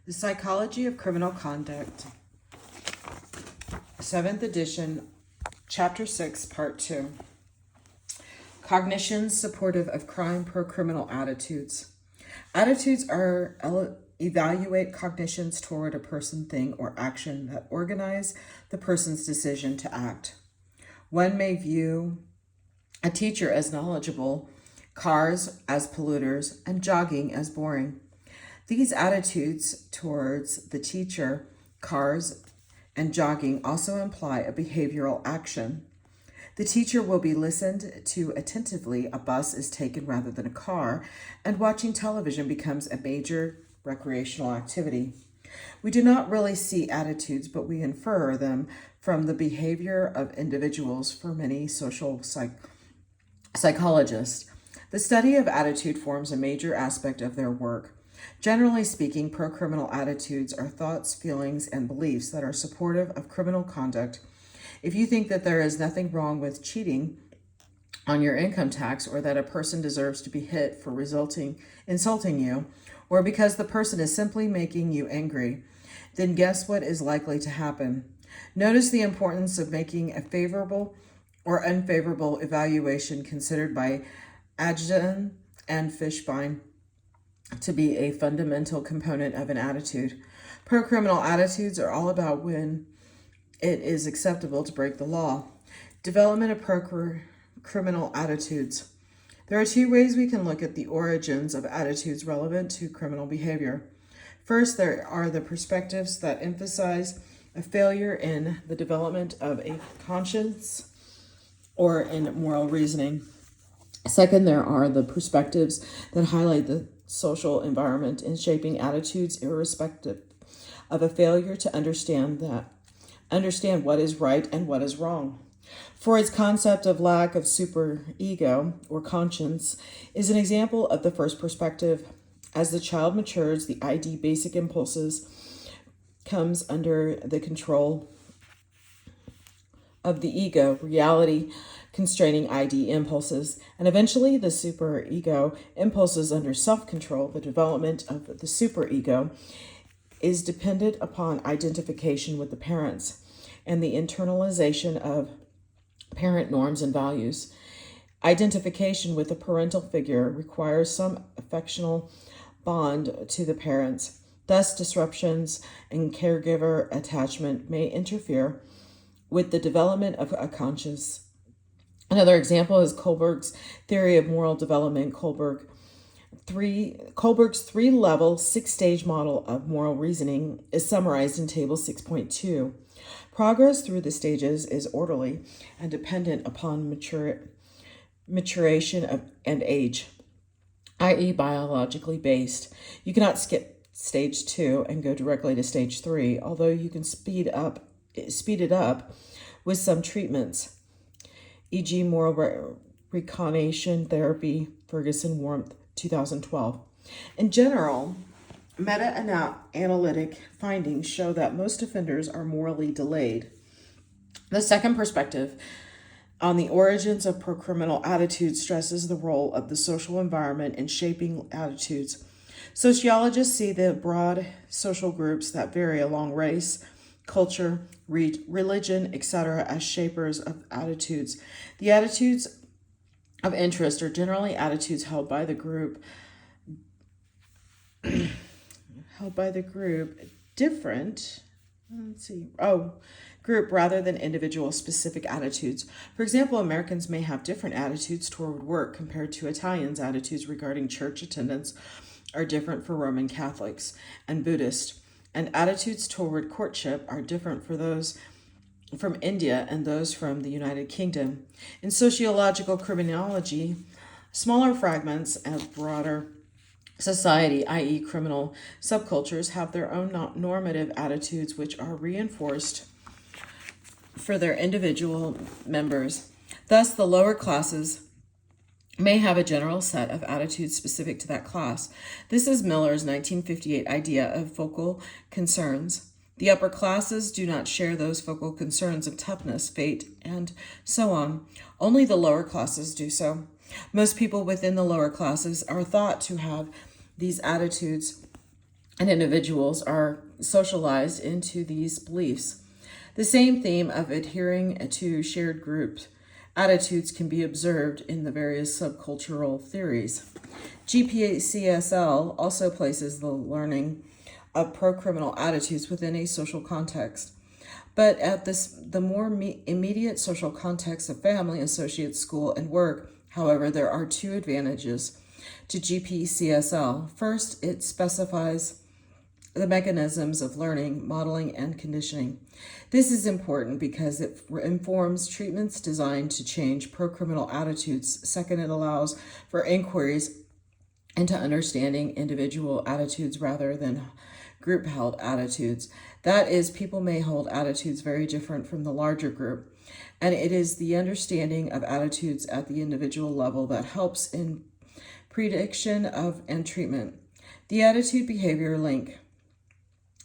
The Psychology of Criminal Conduct, 7th edition, Chapter 6, Part 2. Cognitions supportive of crime pro-criminal attitudes. Attitudes evaluate cognitions toward a person, thing, or action that organize the person's decision to act. One may view a teacher as knowledgeable, cars as polluters, and jogging as boring. These attitudes towards the teacher, cars, and jogging also imply a behavioral action. The teacher will be listened to attentively. A bus is taken rather than a car, and watching television becomes a major recreational activity. We do not really see attitudes, but we infer them from the behavior of individuals for many social psychologists. The study of attitude forms a major aspect of their work. Generally speaking, pro-criminal attitudes are thoughts, feelings, and beliefs that are supportive of criminal conduct. If you think that there is nothing wrong with cheating on your income tax, or that a person deserves to be hit for insulting you, or because the person is simply making you angry, then guess what is likely to happen? Notice the importance of making a favorable or unfavorable evaluation considered by Adjun and Fishbein to be a fundamental component of an attitude. Pro-criminal attitudes are all about when it is acceptable to break the law. Development of pro-criminal attitudes. There are two ways we can look at the origins of attitudes relevant to criminal behavior. First, there are the perspectives that emphasize a failure in the development of a conscience or in moral reasoning. Second, there are the perspectives that highlight the social environment in shaping attitudes irrespective of a failure to understand what is right and what is wrong. Freud's concept of lack of superego or conscience is an example of the first perspective. As the child matures, the ID basic impulses comes under the control of the ego, reality constraining ID impulses, and eventually the superego impulses under self-control. The development of the superego is dependent upon identification with the parents and the internalization of parent norms and values. Identification with a parental figure requires some affectional bond to the parents. Thus, disruptions in caregiver attachment may interfere with the development of a conscience. Another example is Kohlberg's theory of moral development. Kohlberg's three-level, six-stage model of moral reasoning is summarized in Table 6.2. Progress through the stages is orderly and dependent upon maturation and age, i.e. biologically based. You cannot skip stage 2 and go directly to stage 3, although you can speed it up with some treatments, e.g. moral reconation therapy, Ferguson Warmth, 2012. In general, meta-analytic findings show that most offenders are morally delayed. The second perspective on the origins of pro-criminal attitudes stresses the role of the social environment in shaping attitudes. Sociologists see the broad social groups that vary along race, culture, religion, etc. as shapers of attitudes. The attitudes of interest are generally attitudes held by the group group rather than individual specific attitudes. For example, Americans may have different attitudes toward work compared to Italians. Attitudes regarding church attendance are different for Roman Catholics and Buddhists, and attitudes toward courtship are different for those from India and those from the United Kingdom. In sociological criminology, smaller fragments of broader society, i.e. criminal subcultures, have their own normative attitudes which are reinforced for their individual members. Thus, the lower classes may have a general set of attitudes specific to that class. This is Miller's 1958 idea of focal concerns. The upper classes do not share those focal concerns of toughness, fate, and so on. Only the lower classes do so. Most people within the lower classes are thought to have these attitudes and individuals are socialized into these beliefs. The same theme of adhering to shared group attitudes can be observed in the various subcultural theories. GPCSL also places the learning of pro-criminal attitudes within a social context. But at the more immediate social context of family, associates, school, and work, however, there are two advantages to GPCSL. First, it specifies the mechanisms of learning, modeling, and conditioning. This is important because it informs treatments designed to change pro-criminal attitudes. Second, it allows for inquiries into understanding individual attitudes rather than group-held attitudes. That is, people may hold attitudes very different from the larger group, and it is the understanding of attitudes at the individual level that helps in prediction of and treatment. The attitude-behavior link.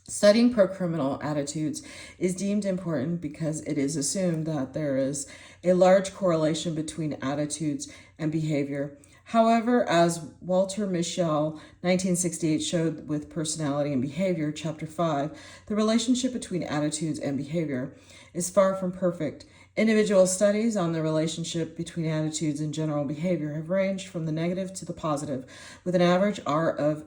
Studying pro-criminal attitudes is deemed important because it is assumed that there is a large correlation between attitudes and behavior. However, as Walter Mischel, 1968, showed with Personality and Behavior, Chapter 5, the relationship between attitudes and behavior is far from perfect. Individual studies on the relationship between attitudes and general behavior have ranged from the negative to the positive, with an average R of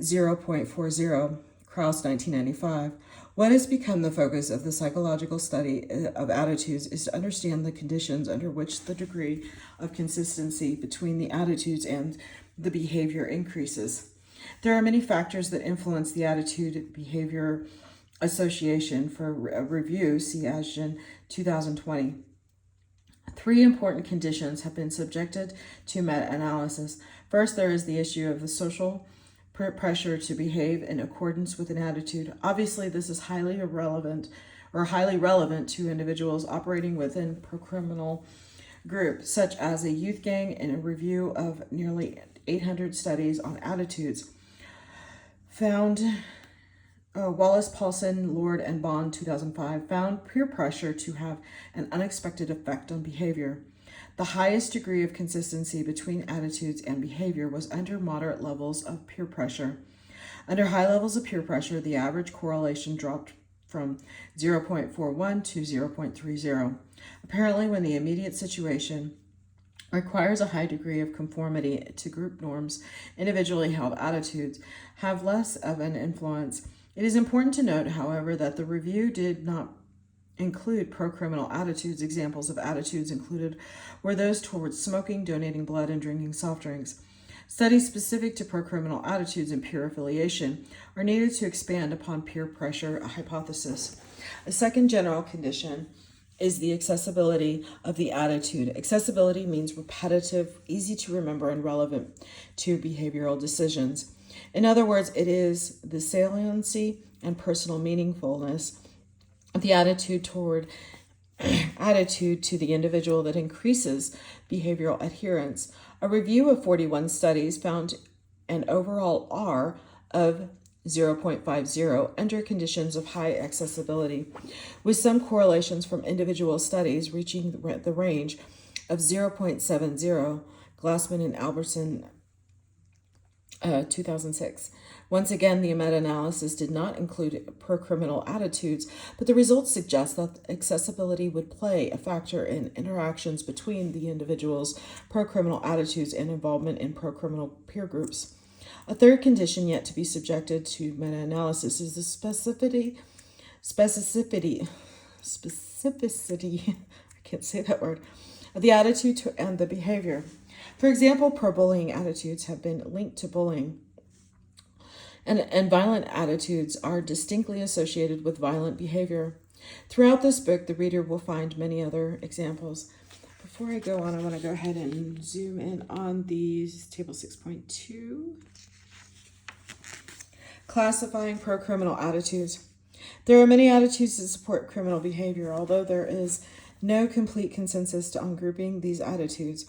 0.40. Krauss, 1995. What has become the focus of the psychological study of attitudes is to understand the conditions under which the degree of consistency between the attitudes and the behavior increases. There are many factors that influence the attitude-behavior association. For a review, see Ashton, 2020. Three important conditions have been subjected to meta-analysis. First, there is the issue of the social pressure to behave in accordance with an attitude. Obviously, this is highly relevant to individuals operating within pro-criminal groups, such as a youth gang. In a review of nearly 800 studies on attitudes, found Wallace, Paulson, Lord, and Bond, 2005, found peer pressure to have an unexpected effect on behavior. The highest degree of consistency between attitudes and behavior was under moderate levels of peer pressure. Under high levels of peer pressure, the average correlation dropped from 0.41 to 0.30. Apparently, when the immediate situation requires a high degree of conformity to group norms, individually held attitudes have less of an influence. It is important to note, however, that the review did not include pro-criminal attitudes. Examples of attitudes included were those towards smoking, donating blood, and drinking soft drinks. Studies specific to pro-criminal attitudes and peer affiliation are needed to expand upon peer pressure hypothesis. A second general condition is the accessibility of the attitude. Accessibility means repetitive, easy to remember, and relevant to behavioral decisions. In other words, it is the saliency and personal meaningfulness the attitude to the individual that increases behavioral adherence. A review of 41 studies found an overall R of 0.50 under conditions of high accessibility, with some correlations from individual studies reaching the range of 0.70, Glassman and Albertson, 2006. Once again, the meta-analysis did not include pro-criminal attitudes, but the results suggest that accessibility would play a factor in interactions between the individual's pro-criminal attitudes and involvement in pro-criminal peer groups. A third condition yet to be subjected to meta-analysis is the specificity, I can't say that word, of the attitude and the behavior. For example, pro-bullying attitudes have been linked to bullying, and violent attitudes are distinctly associated with violent behavior. Throughout this book, the reader will find many other examples. Before I go on, I want to go ahead and zoom in on the table 6.2. Classifying pro-criminal attitudes. There are many attitudes that support criminal behavior, although there is no complete consensus on grouping these attitudes.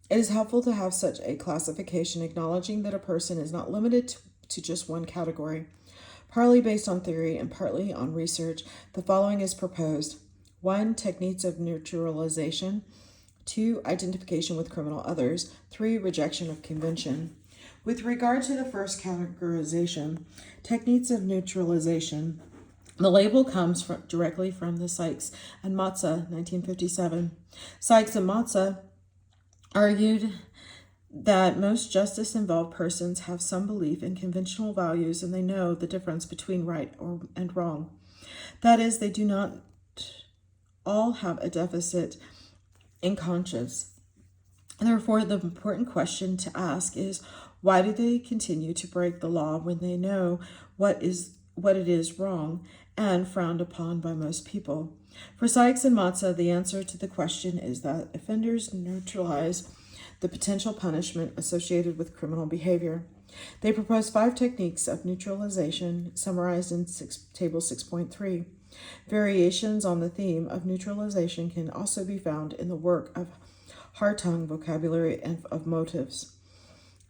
It is helpful to have such a classification, acknowledging that a person is not limited to just one category. Partly based on theory and partly on research, the following is proposed. 1. Techniques of neutralization. 2. Identification with criminal others. 3. Rejection of convention. With regard to the first categorization, techniques of neutralization, the label comes directly from the Sykes and Matza, 1957. Sykes and Matza argued that most justice-involved persons have some belief in conventional values and they know the difference between right and wrong. That is, they do not all have a deficit in conscience. Therefore, the important question to ask is, why do they continue to break the law when they know what it is wrong and frowned upon by most people? For Sykes and Matza, the answer to the question is that offenders neutralize the potential punishment associated with criminal behavior. They propose 5 techniques of neutralization summarized in Table 6.3. Variations on the theme of neutralization can also be found in the work of Hartung, Vocabulary of Motives,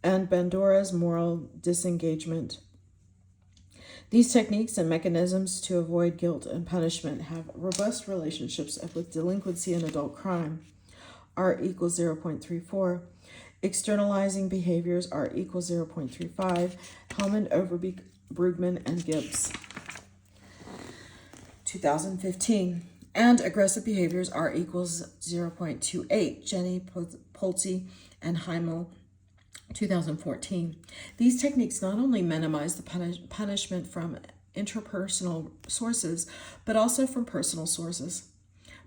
and Bandora's Moral Disengagement. These techniques and mechanisms to avoid guilt and punishment have robust relationships with delinquency and adult crime. R equals 0.34. Externalizing behaviors, R equals 0.35. Hellman, Overbeek, Brugman, and Gibbs. 2015. And aggressive behaviors, R equals 0.28. Jenny, Pulte, and Heimel, 2014. These techniques not only minimize the punishment from interpersonal sources, but also from personal sources.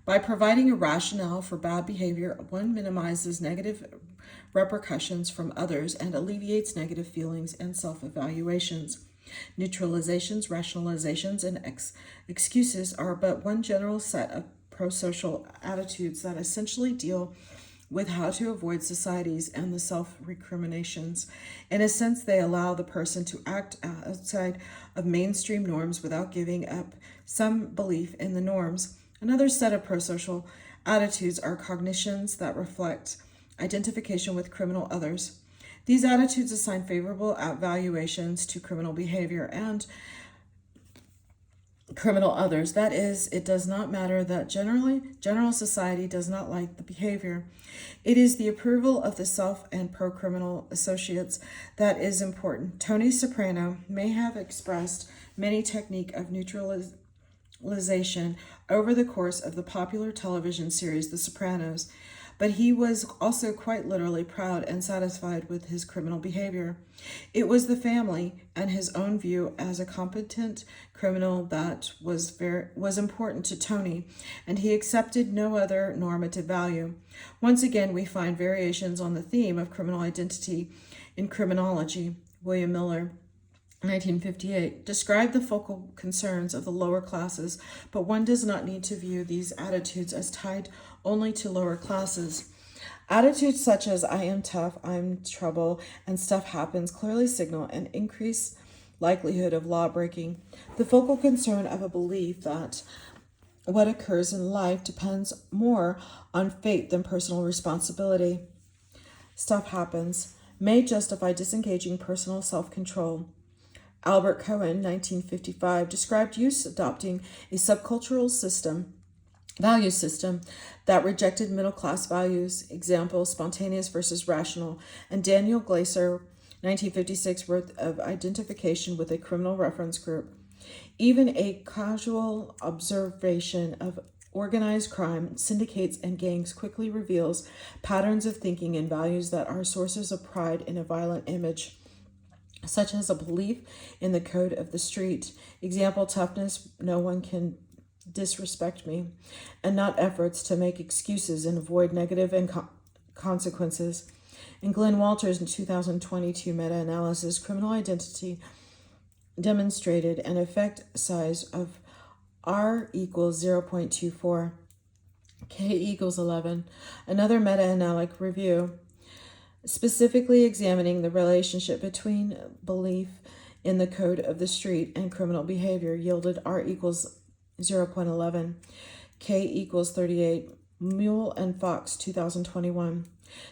By providing a rationale for bad behavior, one minimizes negative repercussions from others and alleviates negative feelings and self-evaluations. Neutralizations, rationalizations, and excuses are but one general set of prosocial attitudes that essentially deal with how to avoid societies and the self-recriminations. In a sense, they allow the person to act outside of mainstream norms without giving up some belief in the norms. Another set of prosocial attitudes are cognitions that reflect identification with criminal others. These attitudes assign favorable valuations to criminal behavior and criminal others. That is, it does not matter that general society does not like the behavior. It is the approval of the self and pro-criminal associates that is important. Tony Soprano may have expressed many techniques of neutralization over the course of the popular television series The Sopranos, but he was also quite literally proud and satisfied with his criminal behavior. It was the family and his own view as a competent criminal that was important to Tony, and he accepted no other normative value. Once again, we find variations on the theme of criminal identity in criminology. William Miller, 1958, described the focal concerns of the lower classes, but one does not need to view these attitudes as tied only to lower classes. Attitudes such as I am tough, I'm trouble, and stuff happens clearly signal an increased likelihood of law breaking. The focal concern of a belief that what occurs in life depends more on fate than personal responsibility. Stuff happens may justify disengaging personal self-control. Albert Cohen, 1955, described youth adopting a subcultural value system that rejected middle-class values, example, spontaneous versus rational, and Daniel Glaser, 1956, wrote of identification with a criminal reference group. Even a casual observation of organized crime, syndicates, and gangs quickly reveals patterns of thinking and values that are sources of pride in a violent image, such as a belief in the code of the street, example, toughness, no one can disrespect me, and not efforts to make excuses and avoid negative consequences. In Glenn Walters' in 2022 meta-analysis, criminal identity demonstrated an effect size of R equals 0.24, K equals 11. Another meta-analytic review, specifically examining the relationship between belief in the code of the street and criminal behavior, yielded R equals 0.11, K equals 38, Mule and Fox, 2021.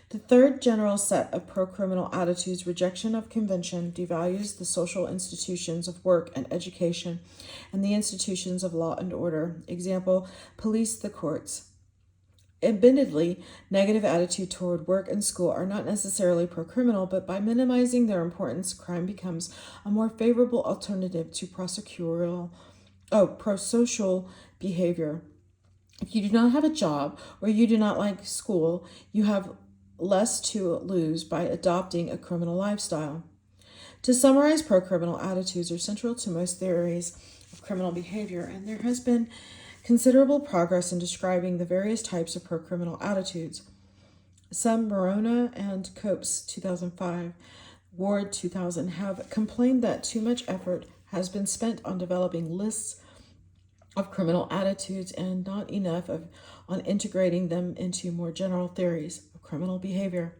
The third general set of pro-criminal attitudes, rejection of convention, devalues the social institutions of work and education and the institutions of law and order. Example, police, the courts. Admittedly, negative attitude toward work and school are not necessarily pro-criminal, but by minimizing their importance, crime becomes a more favorable alternative to prosocial behavior. If you do not have a job or you do not like school, you have less to lose by adopting a criminal lifestyle. To summarize, pro-criminal attitudes are central to most theories of criminal behavior, and there has been considerable progress in describing the various types of pro-criminal attitudes. Some, Morona and Copes 2005, Ward 2000, have complained that too much effort has been spent on developing lists of criminal attitudes and not enough on integrating them into more general theories of criminal behavior.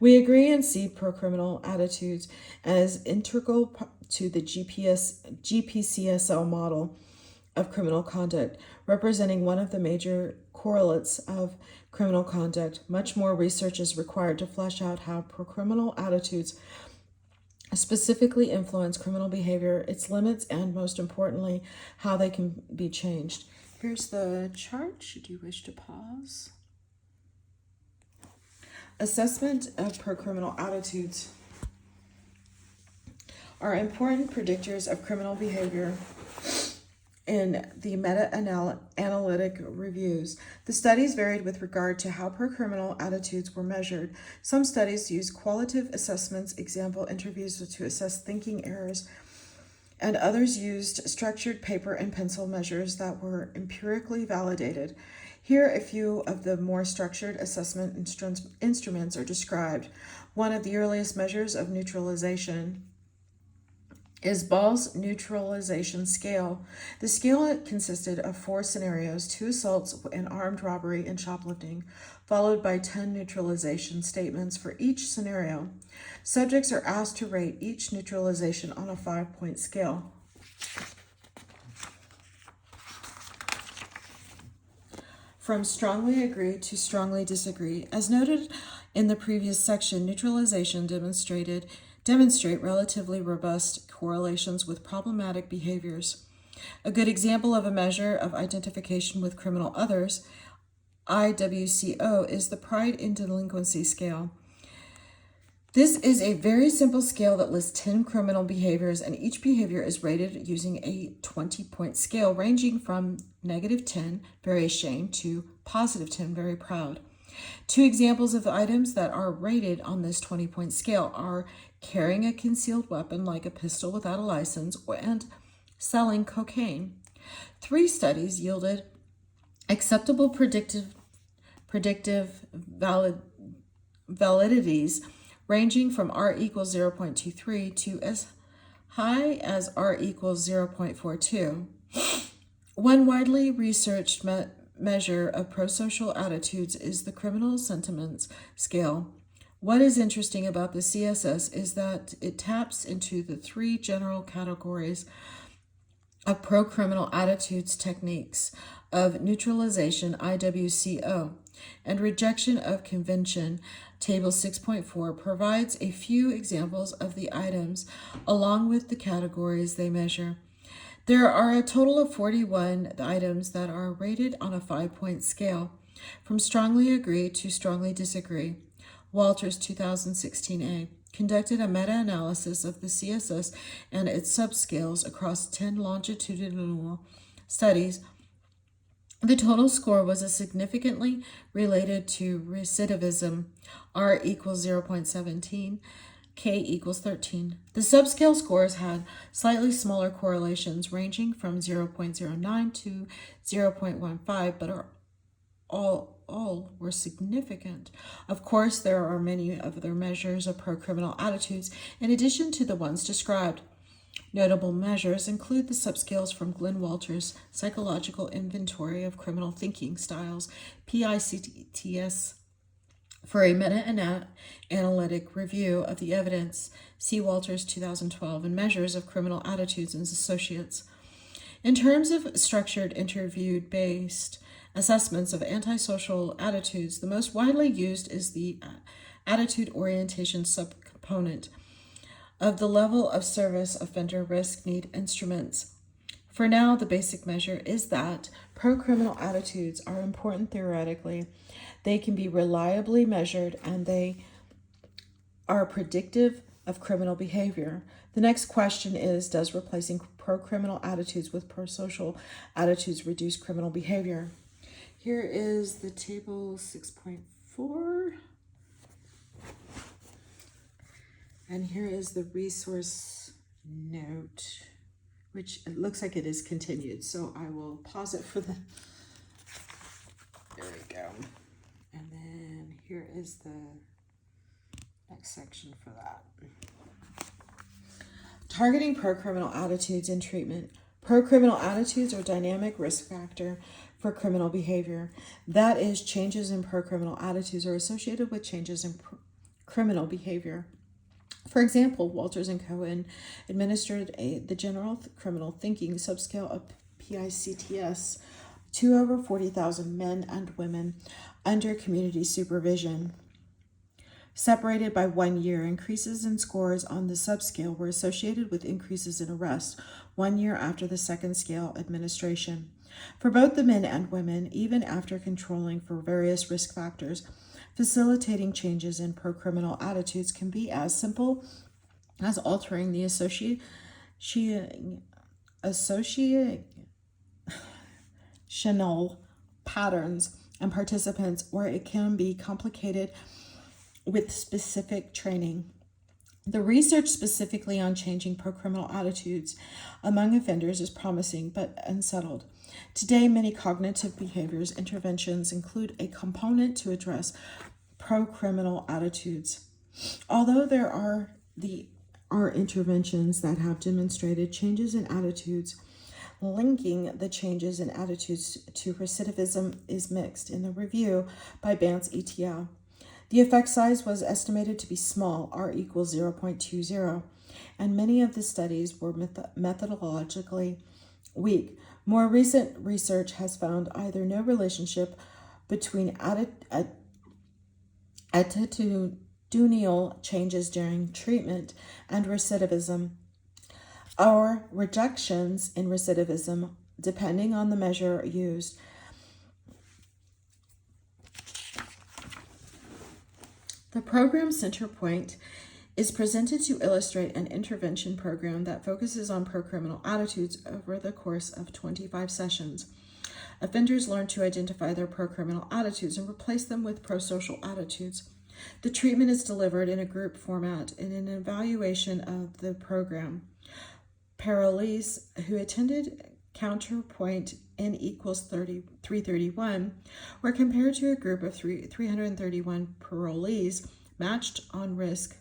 We agree and see pro-criminal attitudes as integral to the GPCSL model of criminal conduct, representing one of the major correlates of criminal conduct. Much more research is required to flesh out how pro-criminal attitudes specifically influence criminal behavior, its limits, and most importantly, how they can be changed. Here's the chart, should you wish to pause. Assessment of pro-criminal attitudes are important predictors of criminal behavior in the meta-analytic reviews. The studies varied with regard to how pro-criminal attitudes were measured. Some studies used qualitative assessments, example interviews to assess thinking errors, and others used structured paper and pencil measures that were empirically validated. Here, a few of the more structured assessment instruments are described. One of the earliest measures of neutralization is Ball's neutralization scale. The scale consisted of 4 scenarios: 2 assaults, an armed robbery, and shoplifting, followed by 10 neutralization statements for each scenario. Subjects are asked to rate each neutralization on a 5-point scale. From strongly agree to strongly disagree. As noted in the previous section, neutralization demonstrate relatively robust correlations with problematic behaviors. A good example of a measure of identification with criminal others, IWCO, is the Pride in Delinquency scale. This is a very simple scale that lists 10 criminal behaviors, and each behavior is rated using a 20-point scale ranging from -10, very ashamed, to +10, very proud. 2 examples of the items that are rated on this 20-point scale are carrying a concealed weapon like a pistol without a license and selling cocaine. 3 studies yielded acceptable predictive validities ranging from R equals 0.23 to as high as R equals 0.42. One widely researched measure of prosocial attitudes is the criminal sentiments scale. What is interesting about the CSS is that it taps into the 3 general categories of pro-criminal attitudes techniques of neutralization, IWCO, and rejection of convention. Table 6.4 provides a few examples of the items along with the categories they measure. There are a total of 41 items that are rated on a 5-point scale, from strongly agree to strongly disagree. Walters 2016a conducted a meta-analysis of the CSS and its subscales across 10 longitudinal studies. The total score was significantly related to recidivism, R equals 0.17, K equals 13. The subscale scores had slightly smaller correlations ranging from 0.09 to 0.15, but are all were significant. Of course, there are many other measures of pro-criminal attitudes in addition to the ones described. Notable measures include the subscales from Glenn Walters' Psychological Inventory of Criminal Thinking Styles, PICTS, for a meta-analytic review of the evidence, see Walters 2012, and Measures of Criminal Attitudes and Associates. In terms of structured interview-based assessments of antisocial attitudes, the most widely used is the attitude orientation subcomponent of the level of service offender risk need instruments. For now, the basic measure is that pro-criminal attitudes are important theoretically. They can be reliably measured and they are predictive of criminal behavior. The next question is, does replacing pro-criminal attitudes with pro-social attitudes reduce criminal behavior? Here is the table 6.4. And here is the resource note, which it looks like it is continued. So I will pause it for the, there we go. And then here is the next section for that. Targeting pro-criminal attitudes in treatment. Pro-criminal attitudes are dynamic risk factor for criminal behavior. That is, changes in pro-criminal attitudes are associated with changes in criminal behavior. For example, Walters and Cohen administered the General Criminal Thinking subscale of PICTS to over 40,000 men and women under community supervision. Separated by 1 year, increases in scores on the subscale were associated with increases in arrests 1 year after the second scale administration. For both the men and women, even after controlling for various risk factors, facilitating changes in pro-criminal attitudes can be as simple as altering the associational patterns and participants, or it can be complicated with specific training. The research specifically on changing pro-criminal attitudes among offenders is promising but unsettled. Today, many cognitive behaviors interventions include a component to address pro-criminal attitudes. Although there are interventions that have demonstrated changes in attitudes, linking the changes in attitudes to recidivism is mixed. In the review by Bance et al., the effect size was estimated to be small, R equals 0.20, and many of the studies were methodologically weak. More recent research has found either no relationship between attitudinal changes during treatment and recidivism, or reductions in recidivism, depending on the measure used. The program center point is presented to illustrate an intervention program that focuses on pro-criminal attitudes over the course of 25 sessions. Offenders learn to identify their pro-criminal attitudes and replace them with pro-social attitudes. The treatment is delivered in a group format in an evaluation of the program. Parolees who attended counterpoint N equals 331 were compared to a group of 331 parolees matched on risk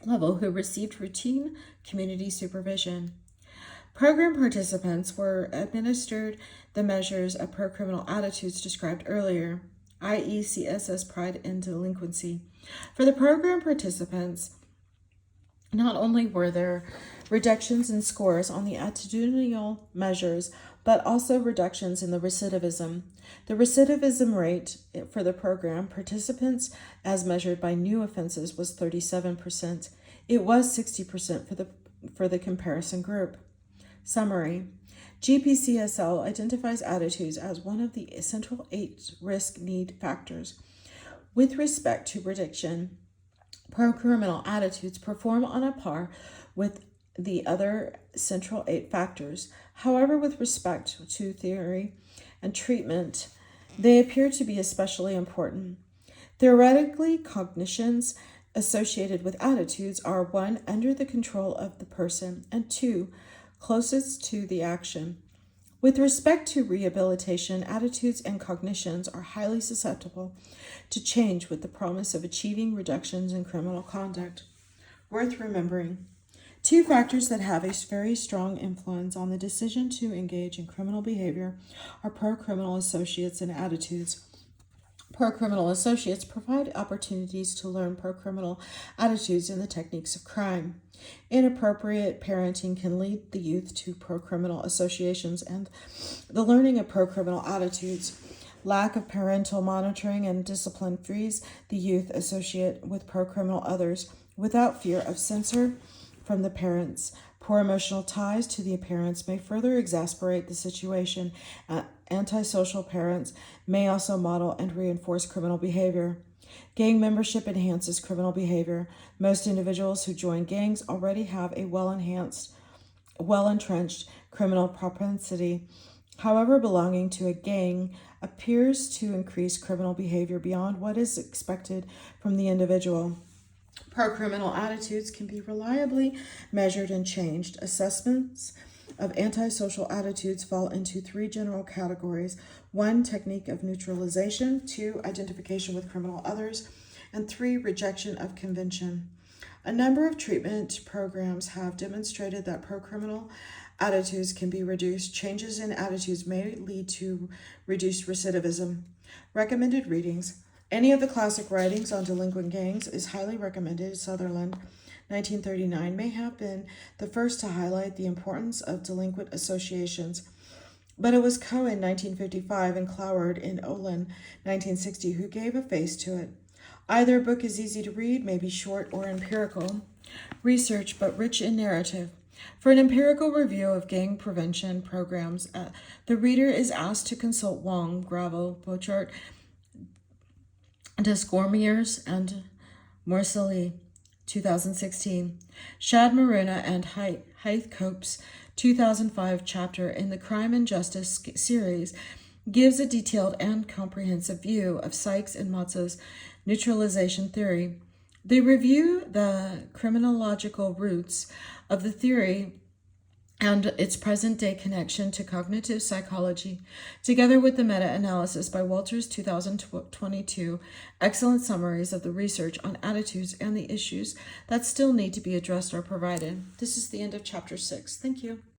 level who received routine community supervision. Program participants were administered the measures of pro-criminal attitudes described earlier, i.e. CSS, pride, and delinquency. For the program participants, not only were there reductions in scores on the attitudinal measures, but also reductions in the recidivism. The recidivism rate for the program participants, as measured by new offenses, was 37%. It was 60% for the comparison group. Summary. GPCSL identifies attitudes as one of the essential 8 risk need factors. With respect to prediction, pro-criminal attitudes perform on a par with the other central 8 factors. However, with respect to theory and treatment, they appear to be especially important. Theoretically, cognitions associated with attitudes are 1, under the control of the person, and 2, closest to the action. With respect to rehabilitation, attitudes and cognitions are highly susceptible to change with the promise of achieving reductions in criminal conduct. Worth remembering. 2 factors that have a very strong influence on the decision to engage in criminal behavior are pro-criminal associates and attitudes. Pro-criminal associates provide opportunities to learn pro-criminal attitudes and the techniques of crime. Inappropriate parenting can lead the youth to pro-criminal associations and the learning of pro-criminal attitudes. Lack of parental monitoring and discipline frees the youth associate with pro-criminal others without fear of censure from the parents. Poor emotional ties to the parents may further exacerbate the situation. Antisocial parents may also model and reinforce criminal behavior. Gang membership enhances criminal behavior. Most individuals who join gangs already have a well-entrenched criminal propensity. However, belonging to a gang appears to increase criminal behavior beyond what is expected from the individual. Pro-criminal attitudes can be reliably measured and changed. Assessments of antisocial attitudes fall into three general categories. 1, technique of neutralization. 2, identification with criminal others. And 3, rejection of convention. A number of treatment programs have demonstrated that pro-criminal attitudes can be reduced. Changes in attitudes may lead to reduced recidivism. Recommended readings. Any of the classic writings on delinquent gangs is highly recommended. Sutherland, 1939, may have been the first to highlight the importance of delinquent associations, but it was Cohen, 1955, and Cloward in Olin, 1960, who gave a face to it. Either book is easy to read, may be short or empirical research, but rich in narrative. For an empirical review of gang prevention programs, the reader is asked to consult Wong, Gravel, Bochart, Descormiers, and Morcelli, 2016. Shad Maruna and Heathcote's 2005 chapter in the Crime and Justice series gives a detailed and comprehensive view of Sykes and Matzos' neutralization theory. They review the criminological roots of the theory and its present-day connection to cognitive psychology, together with the meta-analysis by Walters' 2022 excellent summaries of the research on attitudes and the issues that still need to be addressed are provided. This is the end of Chapter 6. Thank you.